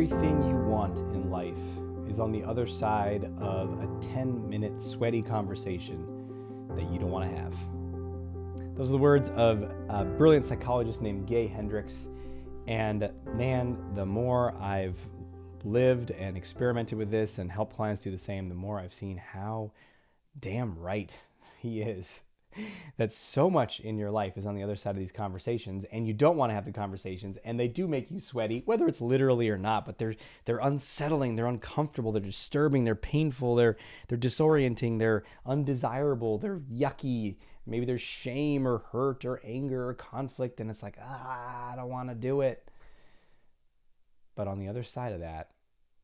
Everything you want in life is on the other side of a 10-minute sweaty conversation that you don't want to have. Those are the words of a brilliant psychologist named Gay Hendricks. And man, the more I've lived and experimented with this and helped clients do the same, the more I've seen how damn right he is. That so much in your life is on the other side of these conversations, and you don't want to have the conversations, and they do make you sweaty, whether it's literally or not, but they're unsettling, they're uncomfortable, they're disturbing, they're painful, they're disorienting, they're undesirable, they're yucky. Maybe there's shame or hurt or anger or conflict, and it's like, I don't want to do it. But on the other side of that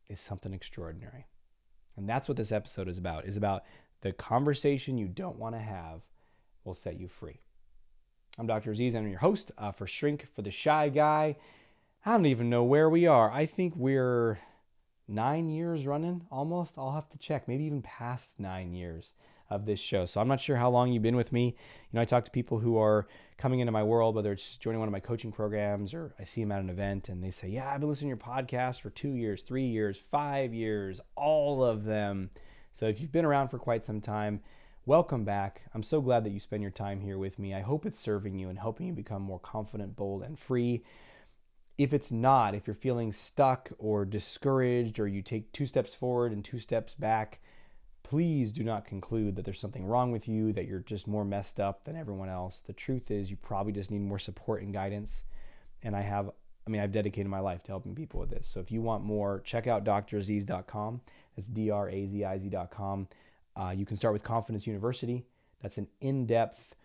is something extraordinary. And that's what this episode is about the conversation you don't want to have will set you free. I'm Dr. Aziz, and I'm your host for Shrink for the Shy Guy. I don't even know where we are. I think we're 9 years running, almost. I'll have to check, maybe even past 9 years of this show. So I'm not sure how long you've been with me. You know, I talk to people who are coming into my world, whether it's joining one of my coaching programs or I see them at an event and they say, yeah, I've been listening to your podcast for 2 years, 3 years, 5 years, all of them. So if you've been around for quite some time, welcome back. I'm so glad that you spend your time here with me. I hope it's serving you and helping you become more confident, bold, and free. If it's not, if you're feeling stuck or discouraged, or you take 2 steps forward and 2 steps back, please do not conclude that there's something wrong with you, that you're just more messed up than everyone else. The truth is you probably just need more support and guidance. And I've dedicated my life to helping people with this. So if you want more, check out draziz.com. That's draziz.com. You can start with Confidence University. That's an in-depth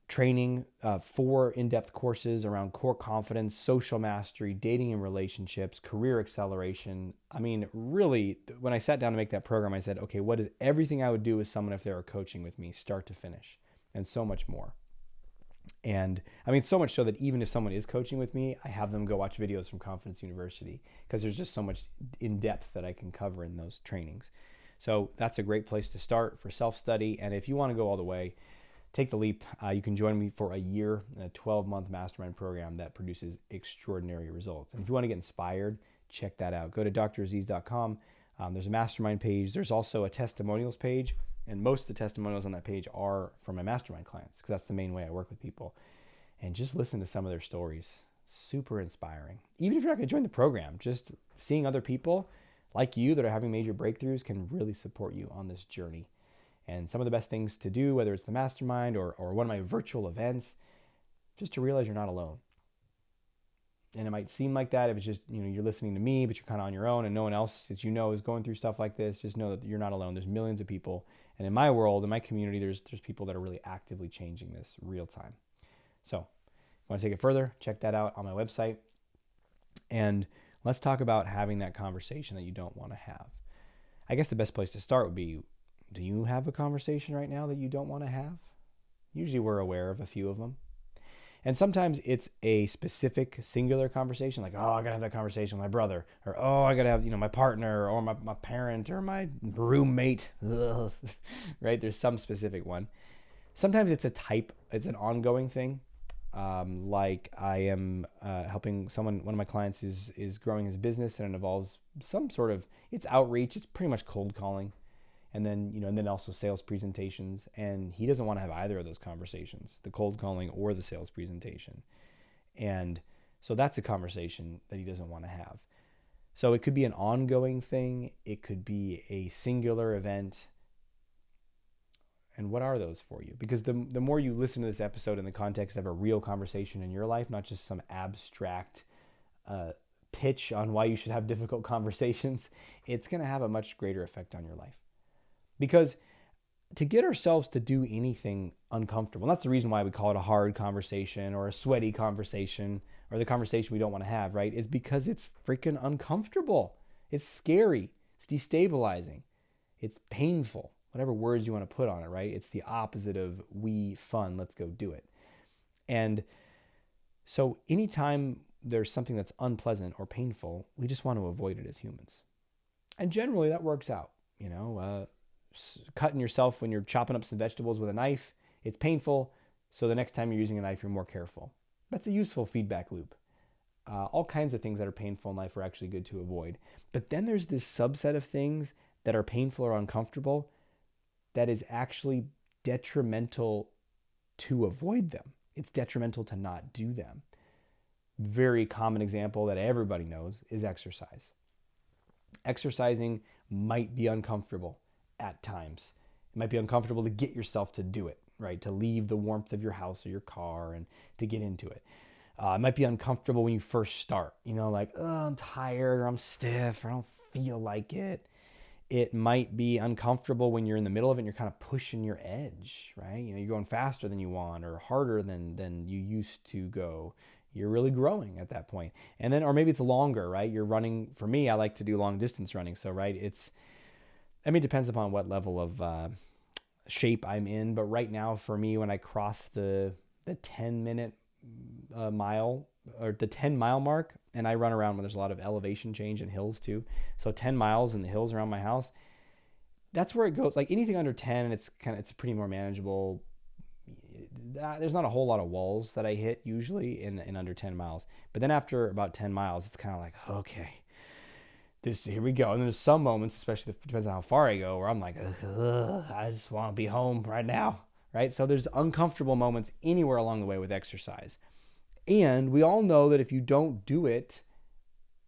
training, 4 in-depth courses around core confidence, social mastery, dating and relationships, career acceleration. I mean, really, when I sat down to make that program, I said, okay, what is everything I would do with someone if they were coaching with me, start to finish, and so much more. And I mean, so much so that even if someone is coaching with me, I have them go watch videos from Confidence University because there's just so much in depth that I can cover in those trainings. So that's a great place to start for self-study. And if you want to go all the way, take the leap. You can join me for a year in a 12-month mastermind program that produces extraordinary results. And if you want to get inspired, check that out. Go to draziz.com. There's a mastermind page. There's also a testimonials page. And most of the testimonials on that page are from my mastermind clients because that's the main way I work with people. And just listen to some of their stories. Super inspiring. Even if you're not going to join the program, just seeing other people like you that are having major breakthroughs can really support you on this journey. And some of the best things to do, whether it's the mastermind or one of my virtual events, just to realize you're not alone. And it might seem like that if it's just, you're listening to me, but you're kind of on your own and no one else that you know is going through stuff like this. Just know that you're not alone. There's millions of people. And in my world, in my community, there's people that are really actively changing this real time. So if you want to take it further, check that out on my website. And let's talk about having that conversation that you don't want to have. I guess the best place to start would be, do you have a conversation right now that you don't want to have? Usually we're aware of a few of them. And sometimes it's a specific singular conversation, like, oh, I got to have that conversation with my brother, or, oh, I got to have, my partner or my parent or my roommate, right? There's some specific one. Sometimes it's an ongoing thing. Like I am helping one of my clients is growing his business, and it involves some sort of, it's outreach. It's pretty much cold calling. And then, and then also sales presentations. And he doesn't want to have either of those conversations, the cold calling or the sales presentation. And so that's a conversation that he doesn't want to have. So it could be an ongoing thing. It could be a singular event. And what are those for you? Because the more you listen to this episode in the context of a real conversation in your life, not just some abstract pitch on why you should have difficult conversations, it's going to have a much greater effect on your life. Because to get ourselves to do anything uncomfortable, and that's the reason why we call it a hard conversation or a sweaty conversation or the conversation we don't want to have, right? Is because it's freaking uncomfortable. It's scary. It's destabilizing. It's painful. Whatever words you want to put on it, right? It's the opposite of fun, let's go do it. And so anytime there's something that's unpleasant or painful, we just want to avoid it as humans. And generally that works out, cutting yourself when you're chopping up some vegetables with a knife, it's painful. So the next time you're using a knife, you're more careful. That's a useful feedback loop. all kinds of things that are painful in life are actually good to avoid. But then there's this subset of things that are painful or uncomfortable that is actually detrimental to avoid them. It's detrimental to not do them. Very common example that everybody knows is exercise. Exercising might be uncomfortable at times. It might be uncomfortable to get yourself to do it, right? To leave the warmth of your house or your car and to get into it. It might be uncomfortable when you first start, like, oh, I'm tired or I'm stiff or I don't feel like it. It might be uncomfortable when you're in the middle of it and you're kind of pushing your edge, right? You're going faster than you want or harder than you used to go. You're really growing at that point. And then, or maybe it's longer, right? You're running. For me, I like to do long distance running. So, right, it depends upon what level of shape I'm in. But right now, for me, when I cross the 10-minute mile or the 10-mile mark, and I run around when there's a lot of elevation change and hills too. So 10 miles in the hills around my house, that's where it goes. Like anything under 10, it's pretty more manageable. There's not a whole lot of walls that I hit usually in under 10 miles. But then after about 10 miles, it's kind of like, okay, here we go. And there's some moments, especially it depends on how far I go, where I'm like, I just want to be home right now, right? So there's uncomfortable moments anywhere along the way with exercise. And we all know that if you don't do it,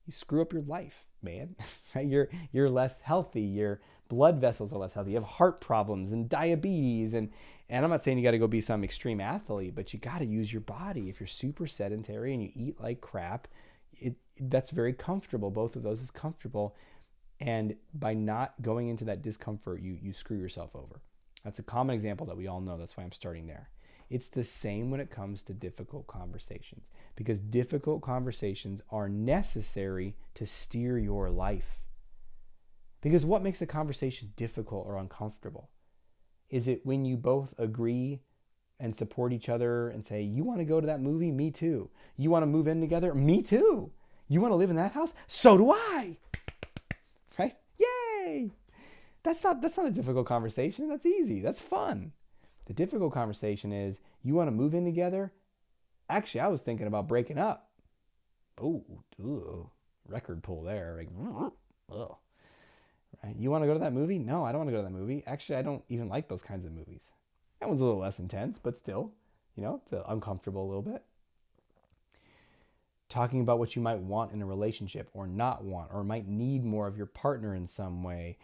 you screw up your life, man. Right? You're less healthy. Your blood vessels are less healthy. You have heart problems and diabetes. And I'm not saying you got to go be some extreme athlete, but you got to use your body. If you're super sedentary and you eat like crap, that's very comfortable. Both of those is comfortable. And by not going into that discomfort, you screw yourself over. That's a common example that we all know. That's why I'm starting there. It's the same when it comes to difficult conversations, because difficult conversations are necessary to steer your life. Because what makes a conversation difficult or uncomfortable? Is it when you both agree and support each other and say, you want to go to that movie? Me too. You want to move in together? Me too. You want to live in that house? So do I. Right? Yay! That's not a difficult conversation. That's easy. That's fun. The difficult conversation is, you want to move in together? Actually, I was thinking about breaking up. Ooh, record pull there. Like, ugh. Right? You want to go to that movie? No, I don't want to go to that movie. Actually, I don't even like those kinds of movies. That one's a little less intense, but still, it's uncomfortable a little bit. Talking about what you might want in a relationship or not want, or might need more of your partner in some way.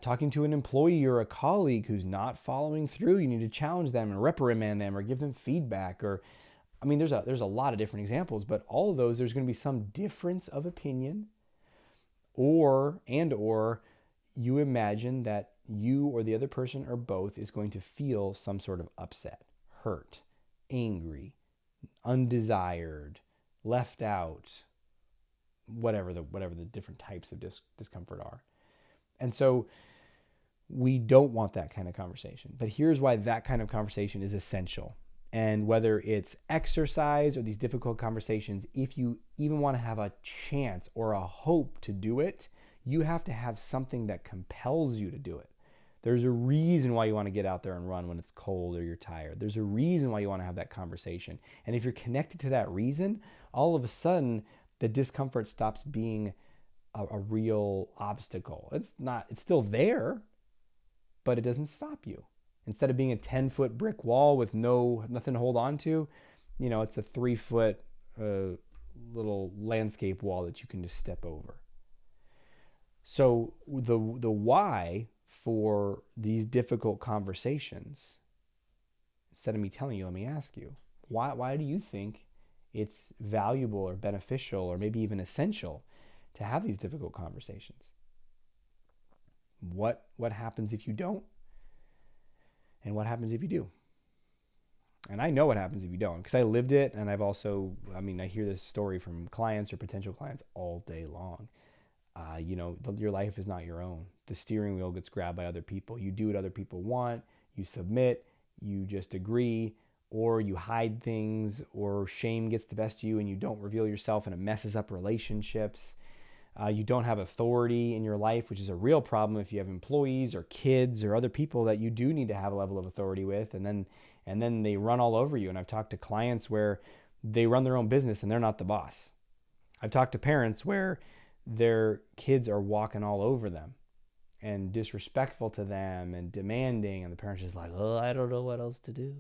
Talking to an employee or a colleague who's not following through. You need to challenge them and reprimand them or give them feedback. There's a lot of different examples, but all of those, there's going to be some difference of opinion, or you imagine that you or the other person or both is going to feel some sort of upset, hurt, angry, undesired, left out, whatever the different types of discomfort are. And so we don't want that kind of conversation. But here's why that kind of conversation is essential. And whether it's exercise or these difficult conversations, if you even want to have a chance or a hope to do it, you have to have something that compels you to do it. There's a reason why you want to get out there and run when it's cold or you're tired. There's a reason why you want to have that conversation. And if you're connected to that reason, all of a sudden the discomfort stops being a real obstacle. It's still there, but it doesn't stop you. Instead of being a 10-foot brick wall with nothing to hold on to, it's a 3-foot little landscape wall that you can just step over. So the why for these difficult conversations, instead of me telling you, let me ask you, why do you think it's valuable or beneficial or maybe even essential to have these difficult conversations? What happens if you don't? And what happens if you do? And I know what happens if you don't, because I lived it, and I've also, I hear this story from clients or potential clients all day long. Your life is not your own. The steering wheel gets grabbed by other people. You do what other people want. You submit. You just agree, or you hide things, or shame gets the best of you and you don't reveal yourself, and it messes up relationships. You don't have authority in your life, which is a real problem if you have employees or kids or other people that you do need to have a level of authority with, and then they run all over you. And I've talked to clients where they run their own business and they're not the boss. I've talked to parents where their kids are walking all over them and disrespectful to them and demanding, and the parents just like, oh, I don't know what else to do,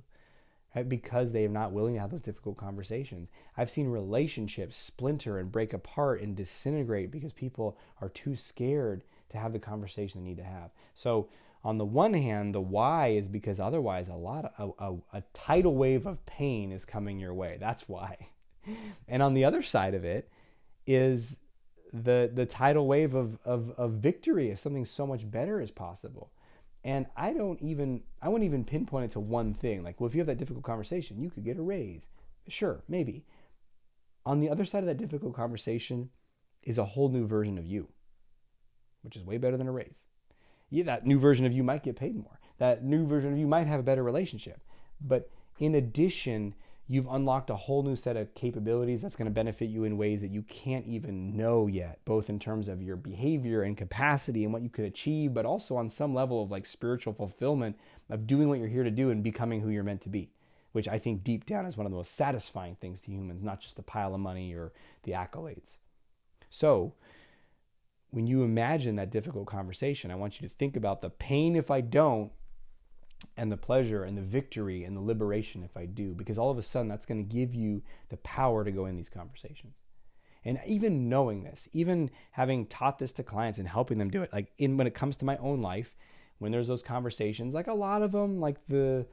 right? Because they are not willing to have those difficult conversations. I've seen relationships splinter and break apart and disintegrate because people are too scared to have the conversation they need to have. So on the one hand, the why is because otherwise a tidal wave of pain is coming your way. That's why. And on the other side of it is the tidal wave of victory, if something so much better is possible. And I wouldn't even pinpoint it to one thing. Like, well, if you have that difficult conversation, you could get a raise. Sure, maybe. On the other side of that difficult conversation is a whole new version of you, which is way better than a raise. Yeah, that new version of you might get paid more. That new version of you might have a better relationship. But in addition, you've unlocked a whole new set of capabilities that's going to benefit you in ways that you can't even know yet, both in terms of your behavior and capacity and what you could achieve, but also on some level of like spiritual fulfillment of doing what you're here to do and becoming who you're meant to be, which I think deep down is one of the most satisfying things to humans, not just the pile of money or the accolades. So when you imagine that difficult conversation, I want you to think about the pain if I don't, and the pleasure and the victory and the liberation if I do, because all of a sudden that's going to give you the power to go in these conversations. And even knowing this, even having taught this to clients and helping them do it, like when it comes to my own life, when there's those conversations, like a lot of them, like the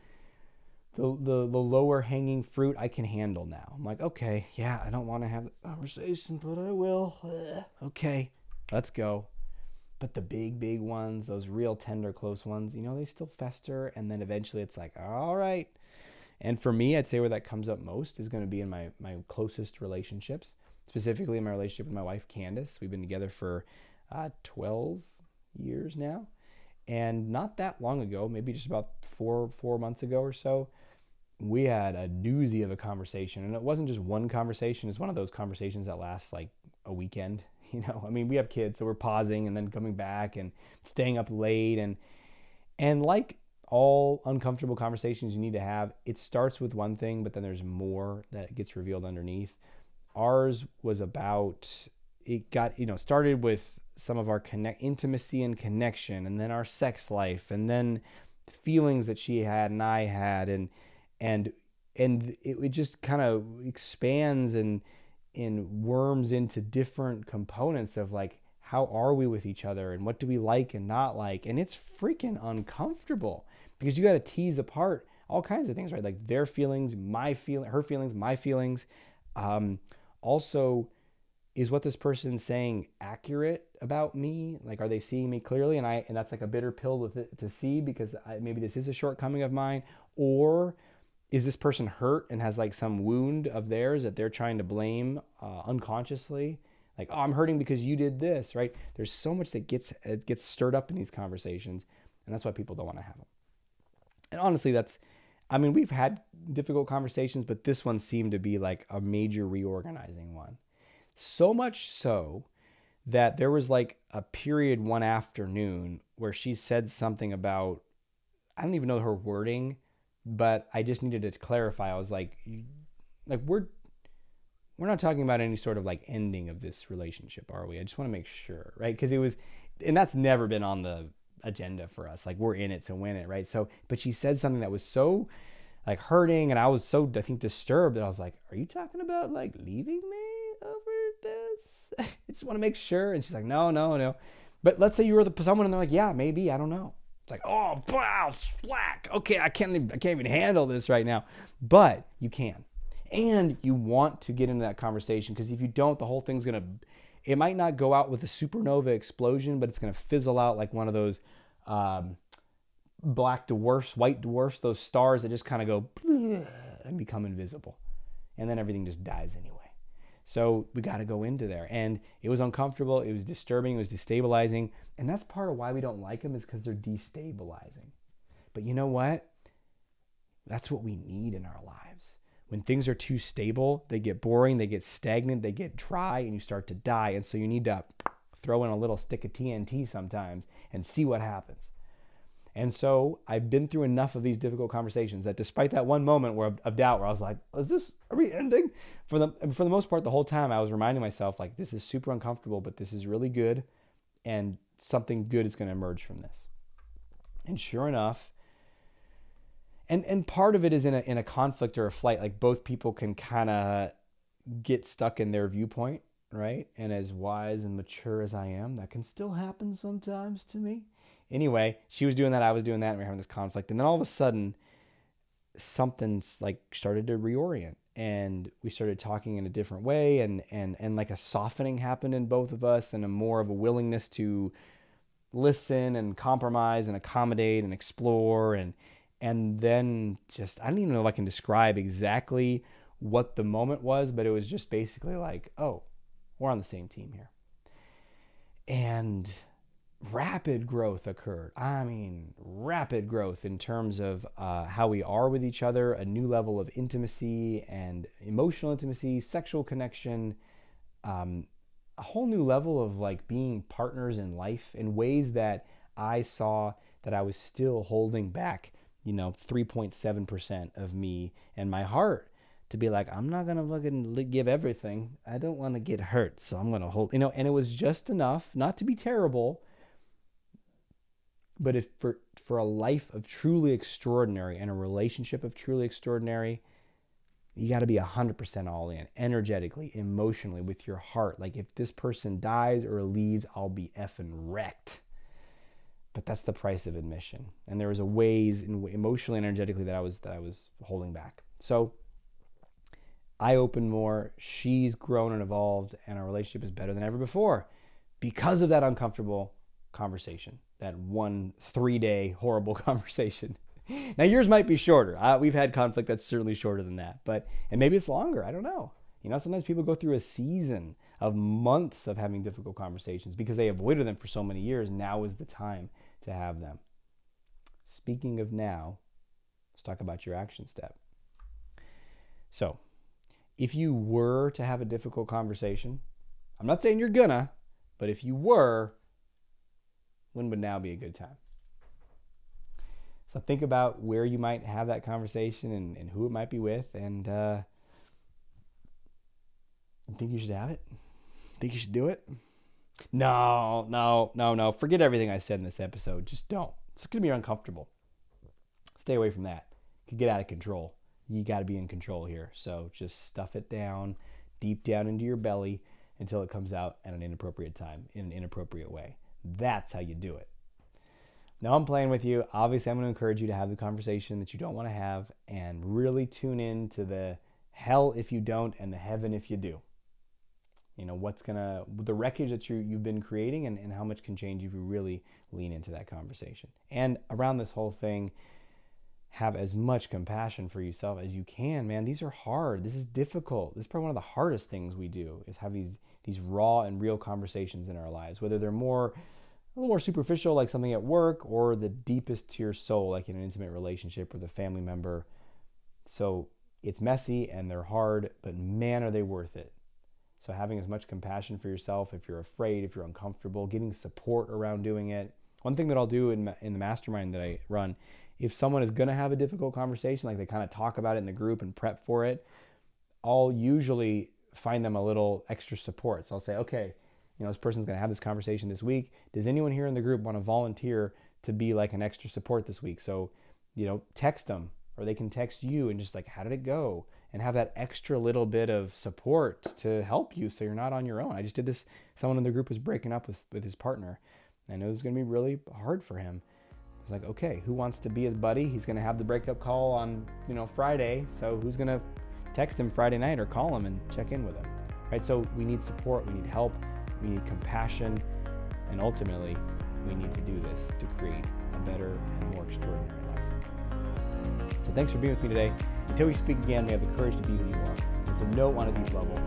lower hanging fruit I can handle now. I'm like, okay, yeah, I don't want to have the conversation, but I will. Okay, let's go. But the big ones, those real tender, close ones, they still fester. And then eventually it's like, all right. And for me, I'd say where that comes up most is going to be in my closest relationships, specifically in my relationship with my wife, Candace. We've been together for 12 years now. And not that long ago, maybe just about four months ago or so, we had a doozy of a conversation. And it wasn't just one conversation. It's one of those conversations that lasts like a weekend. We have kids, so we're pausing and then coming back and staying up late. And like all uncomfortable conversations you need to have, it starts with one thing, but then there's more that gets revealed underneath. Ours was started with some of our intimacy and connection, and then our sex life, and then feelings that she had and I had, and it just kind of expands and worms into different components of like, how are we with each other and what do we like and not like? And it's freaking uncomfortable because you got to tease apart all kinds of things, right? Like their feelings, her feelings, my feelings. Also, is what this person's saying accurate about me? Like, are they seeing me clearly? And that's like a bitter pill to see because maybe this is a shortcoming of mine. Or is this person hurt and has like some wound of theirs that they're trying to blame unconsciously? Like, oh, I'm hurting because you did this, right? There's so much that gets stirred up in these conversations, and that's why people don't want to have them. And honestly, we've had difficult conversations, but this one seemed to be like a major reorganizing one. So much so that there was like a period one afternoon where she said something about, I don't even know her wording, but I just needed to clarify. I was like we're not talking about any sort of like ending of this relationship, are we? I just want to make sure, right? Because and that's never been on the agenda for us. Like, we're in it to win it, right? So, but she said something that was so like hurting, and I was so, I think, disturbed that I was like, are you talking about like leaving me over this? I just want to make sure. And she's like, no. But let's say you were someone and they're like, yeah, maybe, I don't know. It's like, oh, wow, slack. Okay, I can't even handle this right now. But you can. And you want to get into that conversation, because if you don't, the whole thing's it might not go out with a supernova explosion, but it's going to fizzle out like one of those black dwarfs, white dwarfs, those stars that just kind of go and become invisible. And then everything just dies anyway. So we got to go into there. And it was uncomfortable. It was disturbing. It was destabilizing. And that's part of why we don't like them, is because they're destabilizing. But you know what? That's what we need in our lives. When things are too stable, they get boring, they get stagnant, they get dry, and you start to die. And so you need to throw in a little stick of TNT sometimes and see what happens. And so I've been through enough of these difficult conversations that despite that one moment of doubt where I was like, are we ending? For the most part, the whole time I was reminding myself, like, this is super uncomfortable, but this is really good. And something good is going to emerge from this. And sure enough, and part of it is in a conflict or a fight, like both people can kind of get stuck in their viewpoint, right? And as wise and mature as I am, that can still happen sometimes to me. Anyway, she was doing that, I was doing that, and we were having this conflict. And then all of a sudden, something's like started to reorient, and we started talking in a different way, and like a softening happened in both of us, and a more of a willingness to listen and compromise and accommodate and explore, and then just, I don't even know if I can describe exactly what the moment was, but it was just basically like, oh, we're on the same team here. And rapid growth occurred. I mean, rapid growth in terms of how we are with each other, a new level of intimacy and emotional intimacy, sexual connection, a whole new level of like being partners in life in ways that I saw that I was still holding back, 3.7% of me and my heart to be like, I'm not going to fucking give everything. I don't want to get hurt. So I'm going to hold, and it was just enough not to be terrible. But if for a life of truly extraordinary and a relationship of truly extraordinary, you got to be 100% all in, energetically, emotionally, with your heart. Like, if this person dies or leaves, I'll be effing wrecked. But that's the price of admission. And there was a ways emotionally and energetically that I was holding back. So I opened more. She's grown and evolved, and our relationship is better than ever before because of that uncomfortable conversation. That 3-day horrible conversation. Now yours might be shorter. We've had conflict that's certainly shorter than that, and maybe it's longer. I don't know. Sometimes people go through a season of months of having difficult conversations because they avoided them for so many years. Now is the time to have them. Speaking of now, let's talk about your action step. So, if you were to have a difficult conversation, I'm not saying you're gonna, but if you were, when would now be a good time? So think about where you might have that conversation and who it might be with, and think you should have it? Think you should do it? No. Forget everything I said in this episode. Just don't. It's going to be uncomfortable. Stay away from that. It could get out of control. You got to be in control here. So just stuff it down, deep down into your belly until it comes out at an inappropriate time, in an inappropriate way. That's how you do it. Now I'm playing with you. Obviously, I'm going to encourage you to have the conversation that you don't want to have and really tune in to the hell if you don't and the heaven if you do. The wreckage that you've been creating and how much can change if you really lean into that conversation. And around this whole thing, have as much compassion for yourself as you can, man. These are hard. This is difficult. This is probably one of the hardest things we do, is have these raw and real conversations in our lives, whether they're a little more superficial, like something at work, or the deepest to your soul, like in an intimate relationship with a family member. So it's messy and they're hard, but man, are they worth it. So having as much compassion for yourself, if you're afraid, if you're uncomfortable, getting support around doing it. One thing that I'll do in the mastermind that I run, if someone is going to have a difficult conversation, like they kind of talk about it in the group and prep for it, I'll usually find them a little extra support. So I'll say, okay, this person's going to have this conversation this week. Does anyone here in the group want to volunteer to be like an extra support this week? So, text them, or they can text you and just like, how did it go? And have that extra little bit of support to help you so you're not on your own. I just did this. Someone in the group was breaking up with his partner, and it was going to be really hard for him. I was like, okay, who wants to be his buddy? He's going to have the breakup call on, Friday. So who's going to text him Friday night or call him and check in with him, right? So we need support, we need help, we need compassion, and ultimately we need to do this to create a better and more extraordinary life. So thanks for being with me today. Until we speak again, may have the courage to be who you are. And to know on a deep level